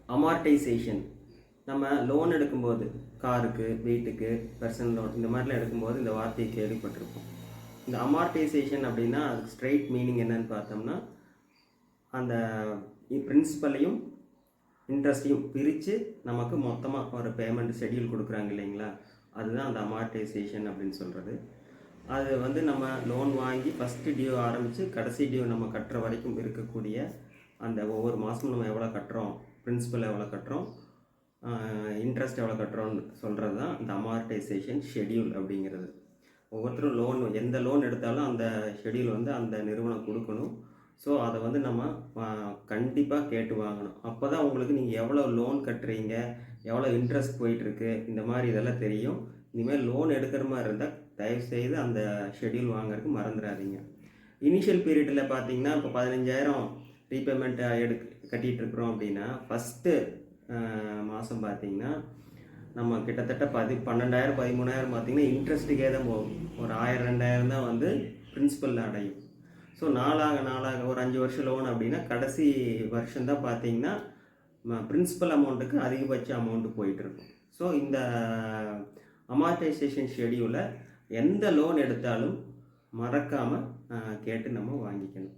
Amortisation. நம்ம loan எடுக்கும்போது காருக்கு, வீட்டுக்கு, பர்சனல் லோன் இந்த மாதிரிலாம் எடுக்கும்போது இந்த வார்த்தையை கேள்விப்பட்டிருப்போம். இந்த அமார்டைசேஷன் அப்படின்னா அதுக்கு ஸ்ட்ரெயிட் மீனிங் என்னன்னு பார்த்தோம்னா, அந்த பிரின்சிபலையும் இன்ட்ரெஸ்ட்டையும் பிரித்து நமக்கு மொத்தமாக ஒரு பேமெண்ட் ஷெட்யூல் கொடுக்குறாங்க இல்லைங்களா, அதுதான் அந்த அமார்டைசேஷன் அப்படின்னு சொல்கிறது. அது வந்து நம்ம லோன் வாங்கி ஃபஸ்ட்டு டியூ ஆரம்பித்து கடைசி டியூ நம்ம கட்டுற வரைக்கும் இருக்கக்கூடிய அந்த ஒவ்வொரு மாதமும் நம்ம எவ்வளோ கட்டுறோம், பிரின்சிபல் எவ்வளோ கட்டுறோம், இன்ட்ரெஸ்ட் எவ்வளோ கட்டுறோன்னு சொல்கிறது தான் இந்த அமார்டைசேஷன் ஷெட்யூல் அப்படிங்கிறது. ஒவ்வொருத்தரும் லோன் எந்த லோன் எடுத்தாலும் அந்த ஷெட்யூல் வந்து அந்த நிறுவனம் கொடுக்கணும். ஸோ அதை வந்து நம்ம கண்டிப்பாக கேட்டு வாங்கணும். அப்போ தான் உங்களுக்கு நீங்கள் எவ்வளோ லோன் கட்டுறீங்க, எவ்வளோ இன்ட்ரெஸ்ட் போயிட்டுருக்கு, இந்த மாதிரி இதெல்லாம் தெரியும். இனிமேல் லோன் எடுக்கிற மாதிரி இருந்தால் தயவுசெய்து அந்த ஷெட்யூல் வாங்குறதுக்கு மறந்துடாதீங்க. இனிஷியல் பீரியடில் பார்த்தீங்கன்னா இப்போ 15,000 ரீபேமெண்ட் கட்டிகிட்ருக்குறோம் அப்படின்னா ஃபஸ்ட்டு மாதம் பார்த்தீங்கன்னா நம்ம கிட்டத்தட்ட 12,000 13,000 பார்த்தீங்கன்னா இன்ட்ரெஸ்ட்டுக்கே தான் போகும். ஒரு 1,000 2,000 தான் வந்து பிரின்சிபல் அடையும். ஸோ நாளாக ஒரு 5 வருஷம் லோன் அப்படின்னா கடைசி வருஷம் தான் பார்த்தீங்கன்னா பிரின்சிபல் அமௌண்ட்டுக்கு அதிகபட்ச அமௌண்ட்டு போயிட்டுருக்கும். ஸோ இந்த அமார்டைசேஷன் ஷெட்யூலை எந்த லோன் எடுத்தாலும் மறக்காமல் கேட்டு நம்ம வாங்கிக்கணும்.